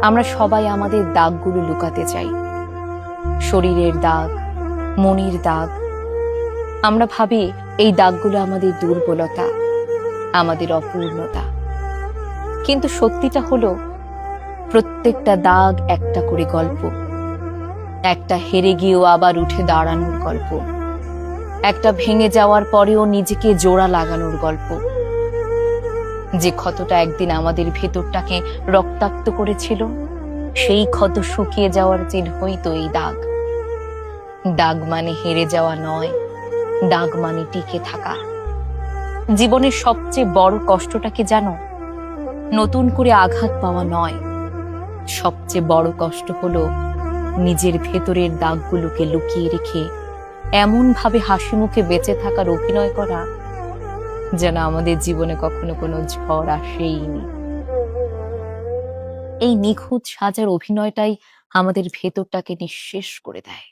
আমরা সবাই আমাদের দাগগুলো লুকাতে চাই, শরীরের দাগ, মনের দাগ। আমরা ভাবি এই দাগগুলো আমাদের দুর্বলতা, আমাদের অপূর্ণতা। কিন্তু সত্যিটা হলো, প্রত্যেকটা দাগ একটা করে গল্প, একটা হেরে গিয়েও আবার উঠে দাঁড়ানোর গল্প, একটা ভেঙে যাওয়ার পরেও নিজেকে জোড়া লাগানোর গল্প। যে ক্ষতটা একদিন আমাদের ভেতরটাকে রক্তাক্ত করেছিল, সেই ক্ষত শুকিয়ে যাওয়ার চিহ্নই তো এই দাগ। দাগ মানে হেরে যাওয়া নয়, দাগ মানে টিকে থাকা। জীবনের সবচেয়ে বড় কষ্টটা কি জানো? নতুন করে আঘাত পাওয়া নয়, সবচেয়ে বড় কষ্ট হলো নিজের ভেতরের দাগগুলোকে লুকিয়ে রেখে এমন ভাবে হাসি মুখে বেঁচে থাকার অভিনয় করা যেন আমাদের জীবনে কখনো কোনো ঝড় আসেইনি। এই নিখুঁত সাজার অভিনয়টাই আমাদের ভেতরটাকে নিঃশেষ করে দেয়।